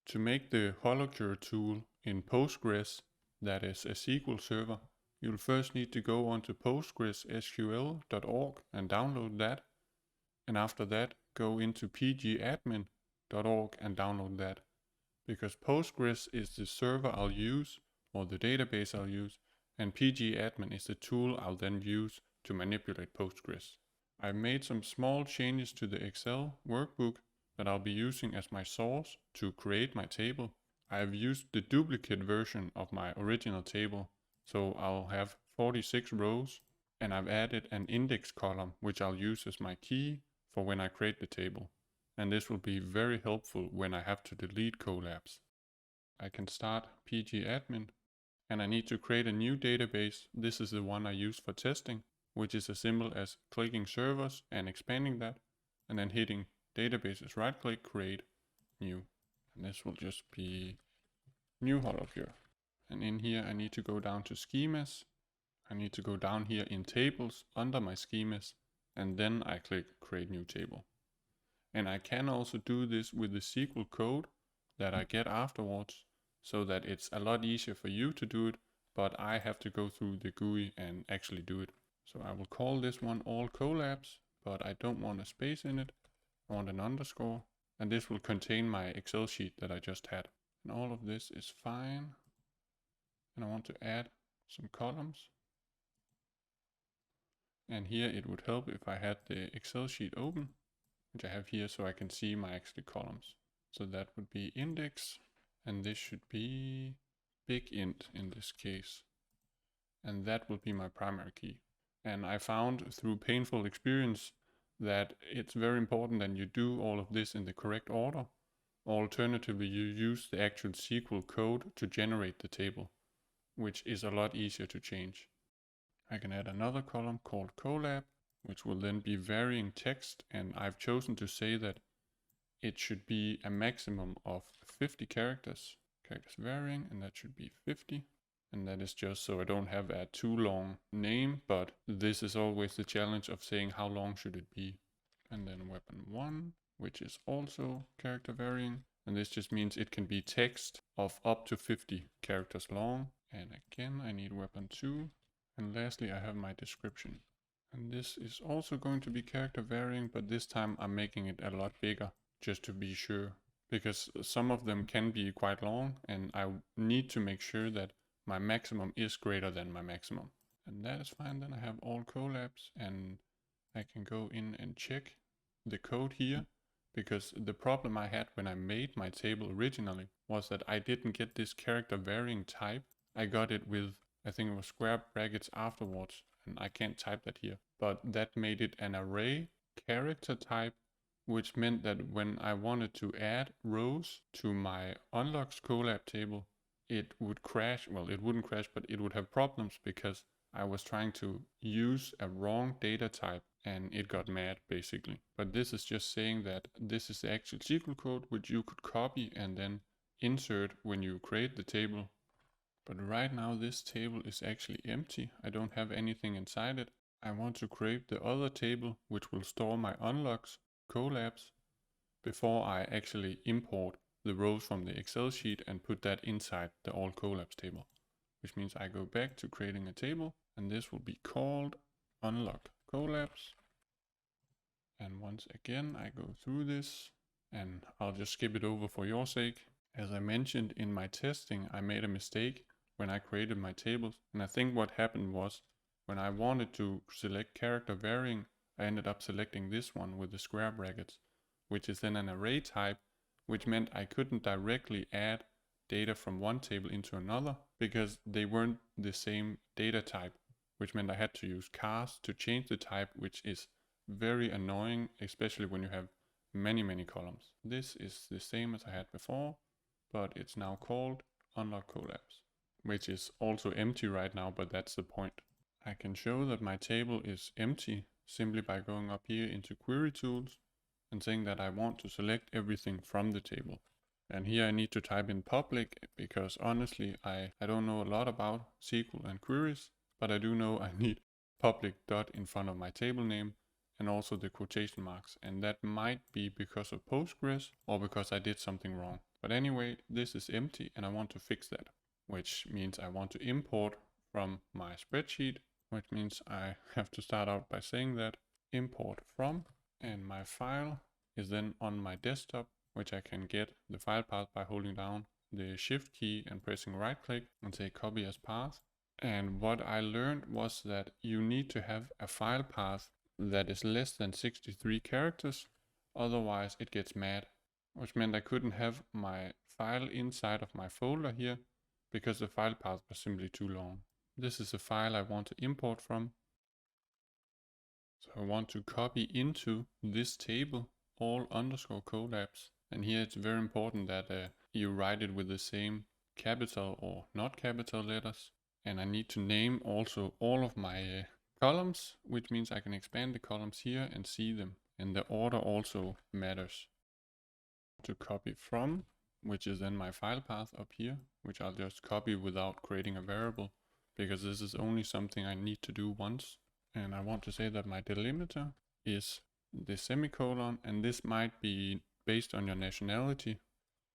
To make the HoloCure tool in Postgres, that is a SQL server, you'll first need to go onto Postgres SQL.org and download that. And after that, go into pgAdmin.org and download that. Because Postgres is the server I'll use, or the database I'll use, and pgAdmin is the tool I'll then use to manipulate Postgres. I've made some small changes to the Excel workbook that I'll be using as my source to create my table. I've used the duplicate version of my original table, so I'll have 46 rows, and I've added an index column which I'll use as my key for when I create the table. And this will be very helpful when I have to delete collabs. I can start pgAdmin, and I need to create a new database. This is the one I use for testing, which is as simple as clicking servers and expanding that, and then hitting databases, right click, create, new. And this will just be new HoloCure. And in here I need to go down to schemas. I need to go down here in tables under my schemas, and then I click create new table. And I can also do this with the SQL code that I get afterwards, so that it's a lot easier for you to do it, but I have to go through the GUI and actually do it. So I will call this one all collabs, but I don't want a space in it. I want an underscore, and this will contain my Excel sheet that I just had. And all of this is fine. And I want to add some columns. And here it would help if I had the Excel sheet open, which I have here, so I can see my actual columns. So that would be index, and this should be big int in this case. And that will be my primary key. And I found through painful experience that it's very important that you do all of this in the correct order. Alternatively, you use the actual SQL code to generate the table, which is a lot easier to change. I can add another column called collab, which will then be varying text, and I've chosen to say that it should be a maximum of 50 characters varying, and that should be 50. And that is just so I don't have a too long name, but this is always the challenge of saying how long should it be. And then weapon 1, which is also character varying. And this just means it can be text of up to 50 characters long. And again, I need weapon 2. And lastly, I have my description. And this is also going to be character varying, but this time I'm making it a lot bigger just to be sure. Because some of them can be quite long, and I need to make sure that my maximum is greater than my maximum. And that is fine. Then I have all collabs, and I can go in and check the code here, because the problem I had when I made my table originally was that I didn't get this character varying type. I got it with, I think it was square brackets afterwards, and I can't type that here. But that made it an array character type, which meant that when I wanted to add rows to my unlocks collab table, it would crash. Well, it wouldn't crash, but it would have problems because I was trying to use a wrong data type and it got mad basically. But this is just saying that this is the actual SQL code which you could copy and then insert when you create the table. But right now this table is actually empty. I don't have anything inside it. I want to create the other table which will store my unlocks collabs before I actually import the rows from the Excel sheet and put that inside the all collabs table, which means I go back to creating a table, and this will be called unlock collabs. And once again, I go through this, and I'll just skip it over for your sake. As I mentioned in my testing, I made a mistake when I created my tables, and I think what happened was when I wanted to select character varying, I ended up selecting this one with the square brackets, which is then an array type, which meant I couldn't directly add data from one table into another because they weren't the same data type, which meant I had to use cast to change the type, which is very annoying, especially when you have many columns. This is the same as I had before, but it's now called unlock collabs, which is also empty right now, but that's the point. I can show that my table is empty simply by going up here into query tools and saying that I want to select everything from the table. And here I need to type in public because honestly I don't know a lot about SQL and queries, but I do know I need public dot in front of my table name, and also the quotation marks, and that might be because of Postgres or because I did something wrong. But anyway, this is empty and I want to fix that, which means I want to import from my spreadsheet, which means I have to start out by saying that import from, and my file is then on my desktop, which I can get the file path by holding down the shift key and pressing right click and say copy as path. And what I learned was that you need to have a file path that is less than 63 characters, otherwise it gets mad, which meant I couldn't have my file inside of my folder here because the file path was simply too long. This is a file I want to import from. So I want to copy into this table all underscore collabs, and here it's very important that you write it with the same capital or not capital letters. And I need to name also all of my columns, which means I can expand the columns here and see them. And the order also matters. To copy from, which is then my file path up here, which I'll just copy without creating a variable, because this is only something I need to do once. And I want to say that my delimiter is the semicolon, and this might be based on your nationality,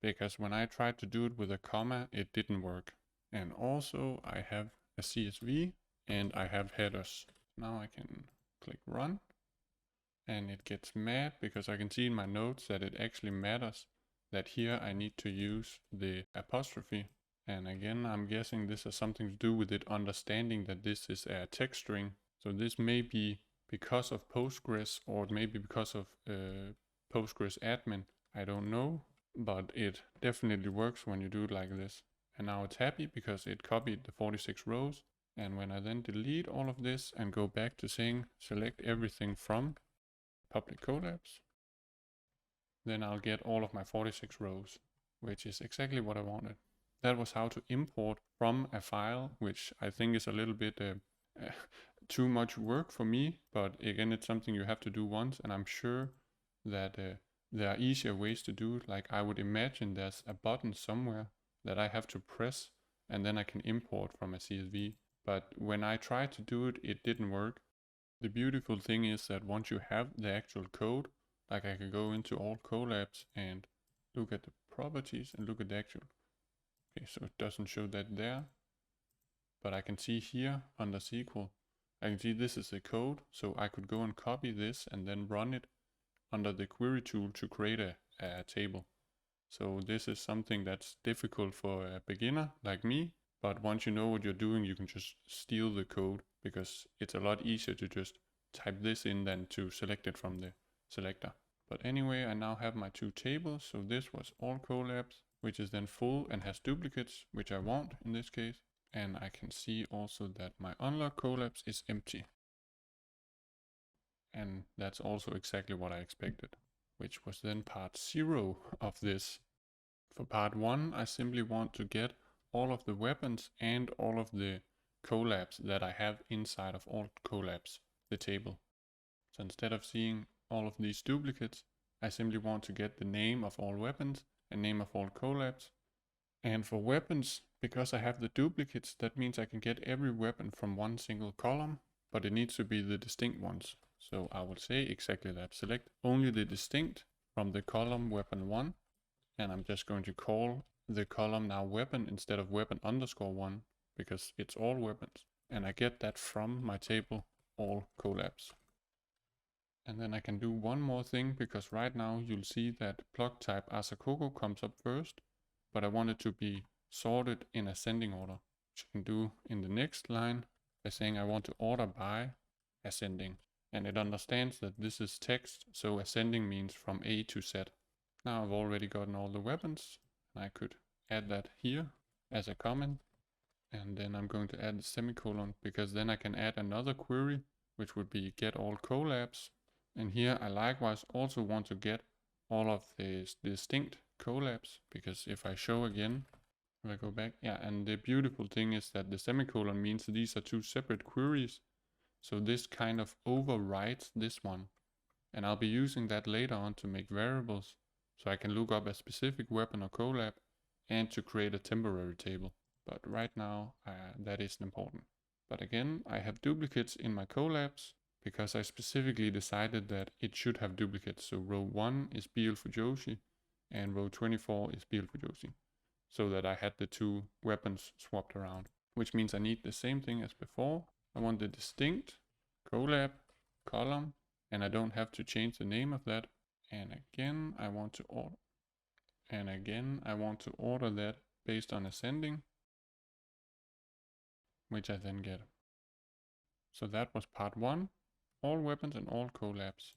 because when I tried to do it with a comma, it didn't work. And also I have a CSV and I have headers. Now I can click run and it gets mad because I can see in my notes that it actually matters that here I need to use the apostrophe. And again, I'm guessing this has something to do with it understanding that this is a text string. So this may be because of Postgres, or it may be because of pgAdmin. I don't know, but it definitely works when you do it like this. And now it's happy because it copied the 46 rows. And when I then delete all of this and go back to saying select everything from public collabs, then I'll get all of my 46 rows, which is exactly what I wanted. That was how to import from a file, which I think is a little bit too much work for me. But again, it's something you have to do once, and I'm sure that there are easier ways to do it. Like I would imagine there's a button somewhere that I have to press and then I can import from a CSV. But when I tried to do it, it didn't work. The beautiful thing is that once you have the actual code, like I can go into all collabs and look at the properties and look at the actual. Okay, so it doesn't show that there, but I can see here under SQL, I can see this is the code. So I could go and copy this and then run it under the query tool to create a table. So this is something that's difficult for a beginner like me, but once you know what you're doing, you can just steal the code, because it's a lot easier to just type this in than to select it from the selector. But anyway, I now have my two tables. So this was all collabs, which is then full and has duplicates, which I want in this case. And I can see also that my unlock collabs is empty. And that's also exactly what I expected, which was then part 0 of this. For part 1, I simply want to get all of the weapons and all of the collabs that I have inside of all collabs, the table. So instead of seeing all of these duplicates, I simply want to get the name of all weapons and name of all collabs. And for weapons, because I have the duplicates, that means I can get every weapon from one single column, but it needs to be the distinct ones. So I will say exactly that. Select only the distinct from the column weapon 1. And I'm just going to call the column now weapon instead of weapon underscore 1, because it's all weapons. And I get that from my table, all collabs. And then I can do one more thing, because right now you'll see that block type Asakoko comes up first, but I want it to be sorted in ascending order, which I can do in the next line by saying I want to order by ascending. And it understands that this is text, so ascending means from A to Z. Now I've already gotten all the weapons, and I could add that here as a comment. And then I'm going to add the semicolon, because then I can add another query, which would be get all collabs. And here I likewise also want to get all of the distinct collabs, because if I show again, if I go back, yeah, and the beautiful thing is that the semicolon means these are two separate queries. So this kind of overrides this one. And I'll be using that later on to make variables, so I can look up a specific weapon or collab and to create a temporary table. But right now that isn't important. But again, I have duplicates in my collabs, because I specifically decided that it should have duplicates. So row 1 is BL for Joshi and row 24 is BL for Joshi, so that I had the two weapons swapped around, which means I need the same thing as before. I want the distinct collab column, and I don't have to change the name of that. And again, I want to order that based on ascending, which I then get. So that was part 1, all weapons and all collabs.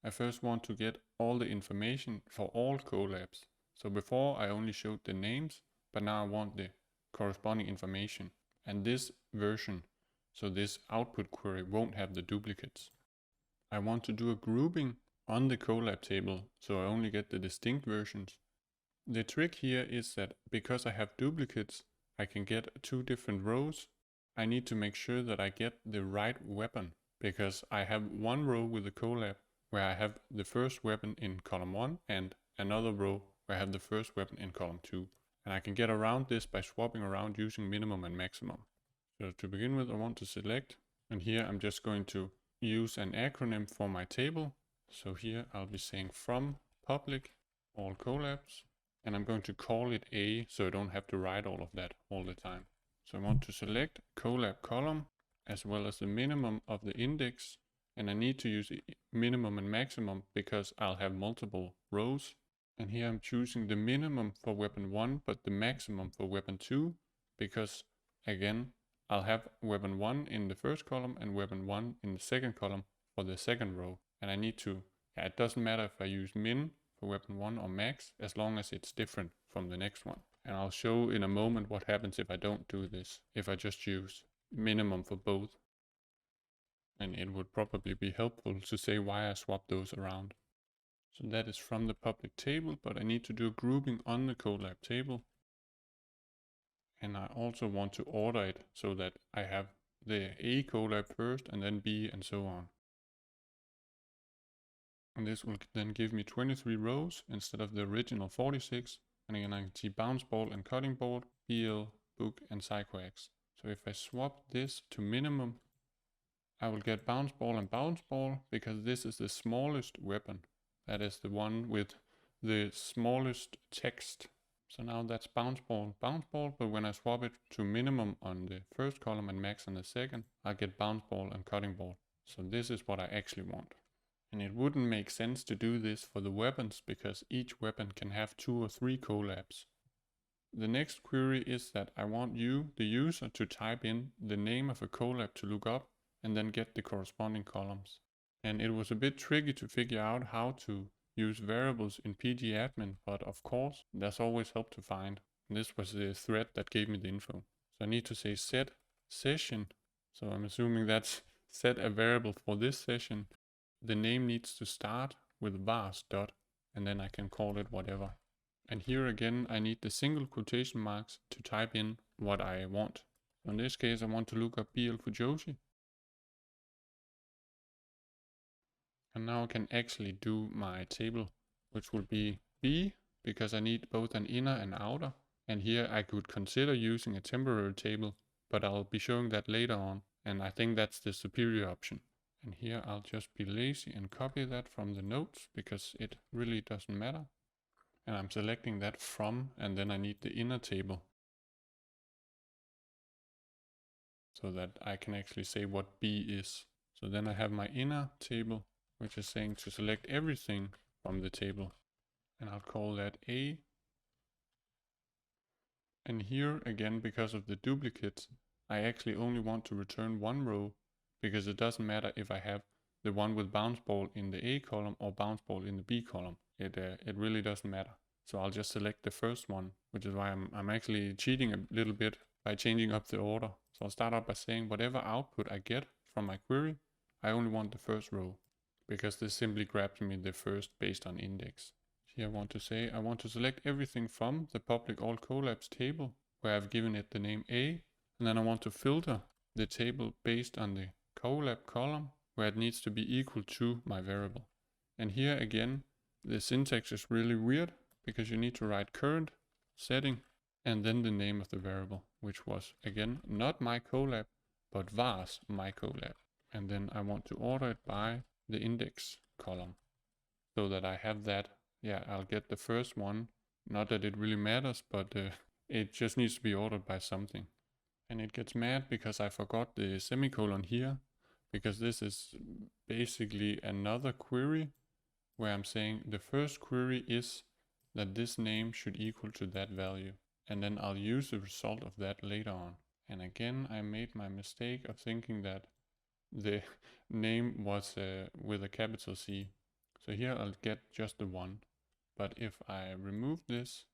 I first want to get all the information for all collabs. So before I only showed the names, but now I want the corresponding information. And this version, so this output query, won't have the duplicates. I want to do a grouping on the collab table, so I only get the distinct versions. The trick here is that because I have duplicates, I can get 2 different rows. I need to make sure that I get the right weapon, because I have one row with the collab where I have the first weapon in column 1 and another row where I have the first weapon in column 2. And I can get around this by swapping around using minimum and maximum. So to begin with, I want to select, and here I'm just going to use an acronym for my table. So here I'll be saying from public all collabs, and I'm going to call it A so I don't have to write all of that all the time. So I want to select collab column as well as the minimum of the index, and I need to use minimum and maximum because I'll have multiple rows. And here I'm choosing the minimum for weapon 1 but the maximum for weapon 2, because again I'll have weapon 1 in the first column and weapon 1 in the second column for the second row. And I need to, it doesn't matter if I use min for weapon 1 or max, as long as it's different from the next one. And I'll show in a moment what happens if I don't do this, if I just use minimum for both. And it would probably be helpful to say why I swapped those around. So that is from the public table, but I need to do a grouping on the collab table. And I also want to order it so that I have the A collab first and then B and so on. And this will then give me 23 rows instead of the original 46. And again, I can see bounce ball and cutting board, BL, book and psychoax. So if I swap this to minimum, I will get bounce ball because this is the smallest weapon. That is the one with the smallest text. So now that's bounce ball, but when I swap it to minimum on the first column and max on the second, I get bounce ball and cutting board. So this is what I actually want. And it wouldn't make sense to do this for the weapons because each weapon can have 2 or 3 collabs. The next query is that I want you, the user, to type in the name of a collab to look up and then get the corresponding columns. And it was a bit tricky to figure out how to use variables in pgAdmin, but of course there's always help to find. And this was the thread that gave me the info. So I need to say set session. So I'm assuming that's set a variable for this session. The name needs to start with vars dot, and then I can call it whatever. And here again I need the single quotation marks to type in what I want. So in this case I want to look up BL for Joshi. And now I can actually do my table, which will be B, because I need both an inner and outer. And here I could consider using a temporary table, but I'll be showing that later on. And I think that's the superior option. And here I'll just be lazy and copy that from the notes because it really doesn't matter. And I'm selecting that from, and then I need the inner table so that I can actually say what B is. So then I have my inner table, which is saying to select everything from the table. And I'll call that A. And here again, because of the duplicates, I actually only want to return one row because it doesn't matter if I have the one with bounce ball in the A column or bounce ball in the B column. It really doesn't matter. So I'll just select the first one, which is why I'm actually cheating a little bit by changing up the order. So I'll start out by saying whatever output I get from my query, I only want the first row because this simply grabs me the first based on index. Here I want to say I want to select everything from the public all collabs table where I've given it the name A, and then I want to filter the table based on the collab column where it needs to be equal to my variable. And here again the syntax is really weird because you need to write current setting and then the name of the variable, which was again not my collab but vars my collab. And then I want to order it by the index column so that I have that. Yeah, I'll get the first one. Not that it really matters, but it just needs to be ordered by something. And it gets mad because I forgot the semicolon here, because this is basically another query where I'm saying the first query is that this name should equal to that value. And then I'll use the result of that later on. And again, I made my mistake of thinking that the name was with a capital C. So here I'll get just the 1. But if I remove this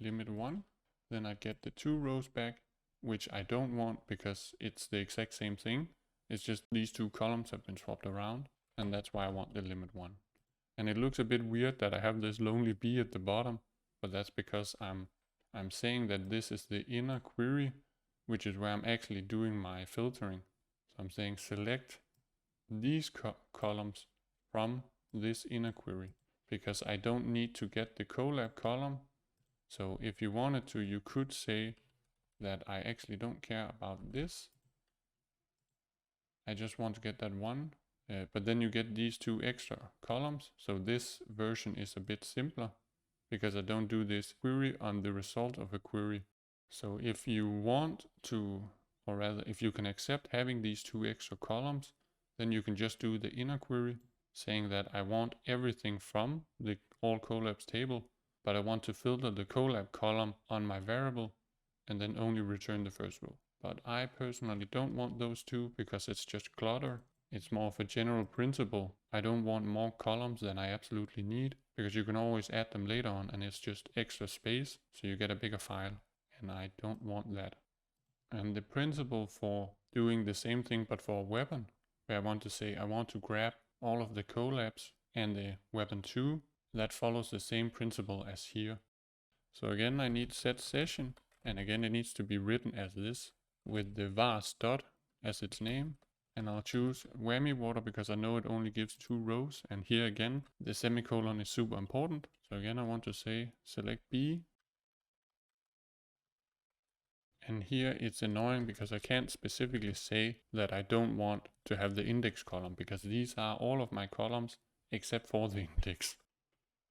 limit 1, then I get the 2 rows back, which I don't want because it's the exact same thing. It's just these 2 columns have been swapped around, and that's why I want the limit 1. And it looks a bit weird that I have this lonely bee at the bottom, but that's because I'm saying that this is the inner query, which is where I'm actually doing my filtering. So I'm saying select these columns from this inner query, because I don't need to get the collab column. So if you wanted to, you could say that I actually don't care about this. I just want to get that one. But then you get these 2 extra columns. So this version is a bit simpler because I don't do this query on the result of a query. So if you want to, or rather if you can accept having these 2 extra columns, then you can just do the inner query saying that I want everything from the all collabs table, but I want to filter the collab column on my variable and then only return the first row. But I personally don't want those 2 because it's just clutter. It's more of a general principle. I don't want more columns than I absolutely need, because you can always add them later on and it's just extra space, so you get a bigger file, and I don't want that. And the principle for doing the same thing but for a weapon, where I want to say I want to grab all of the collabs and the weapon 2, that follows the same principle as here. So again, I need set session, and again it needs to be written as this with the vars dot as its name. And I'll choose whammy water because I know it only gives 2 rows. And here again, the semicolon is super important. So again, I want to say select B. And here it's annoying because I can't specifically say that I don't want to have the index column, because these are all of my columns except for the index,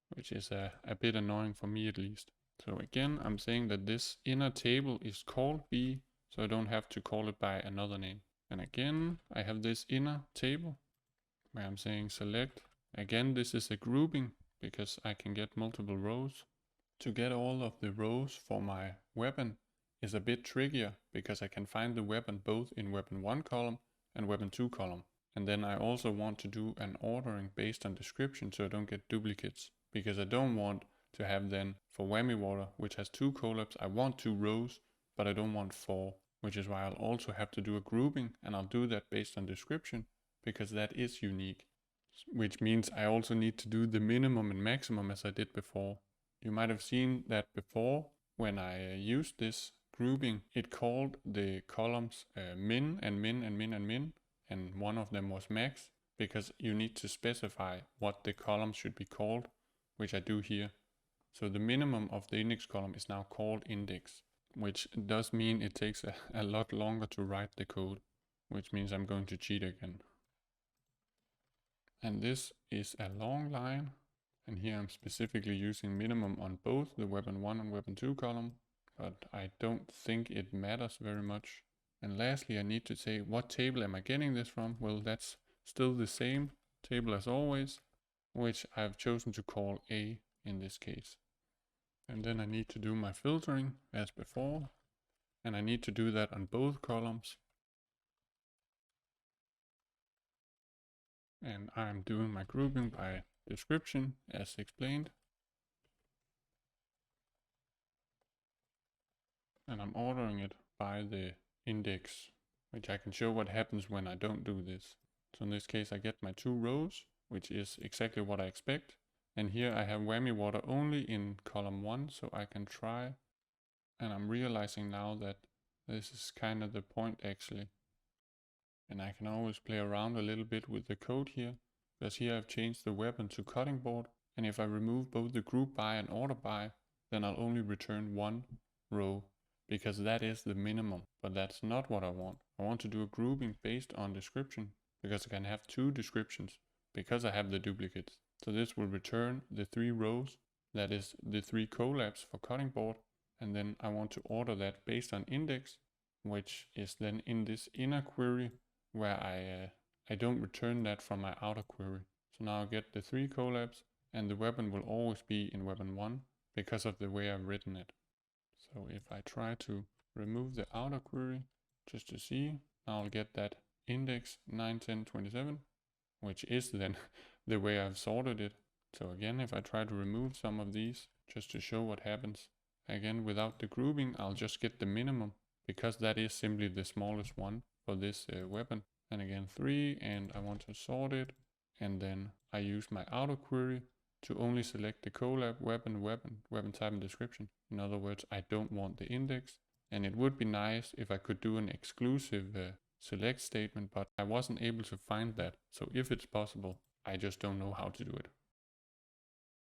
which is a bit annoying for me at least. So again, I'm saying that this inner table is called B, so I don't have to call it by another name. And again, I have this inner table where I'm saying select. Again, this is a grouping because I can get multiple rows. To get all of the rows for my weapon is a bit trickier because I can find the weapon both in weapon 1 column and weapon 2 column. And then I also want to do an ordering based on description so I don't get duplicates, because I don't want to have then for whammy water, which has 2 collabs, I want 2 rows, but I don't want 4. Which is why I'll also have to do a grouping, and I'll do that based on description, because that is unique. Which means I also need to do the minimum and maximum as I did before. You might have seen that before when I used this grouping, it called the columns min and min and min and min, and one of them was max, because you need to specify what the columns should be called, which I do here. So the minimum of the index column is now called index, which does mean it takes a lot longer to write the code, which means I'm going to cheat again. And this is a long line, and here I'm specifically using minimum on both the weapon 1 and weapon 2 column, but I don't think it matters very much. And lastly, I need to say what table am I getting this from? Well, that's still the same table as always, which I've chosen to call A in this case. And then I need to do my filtering as before, and I need to do that on both columns. And I'm doing my grouping by description as explained. And I'm ordering it by the index, which I can show what happens when I don't do this. So in this case I get my 2 rows, which is exactly what I expect. And here I have whammy water only in column 1, so I can try. And I'm realizing now that this is kind of the point actually. And I can always play around a little bit with the code here, because here I've changed the weapon to cutting board. And if I remove both the group by and order by, then I'll only return 1 row, because that is the minimum. But that's not what I want. I want to do a grouping based on description, because I can have 2 descriptions because I have the duplicates. So this will return the 3 rows, that is the 3 collabs for cutting board, and then I want to order that based on index, which is then in this inner query where I don't return that from my outer query. So now I get the 3 collabs, and the weapon will always be in weapon 1 because of the way I've written it. So if I try to remove the outer query just to see, now I'll get that index 9, 10, 27, which is then the way I've sorted it. So again, if I try to remove some of these just to show what happens, again without the grouping, I'll just get the minimum because that is simply the smallest one for this weapon. And again 3, and I want to sort it, and then I use my outer query to only select the collab weapon type and description. In other words, I don't want the index, and it would be nice if I could do an exclusive select statement, but I wasn't able to find that. So if it's possible, I just don't know how to do it.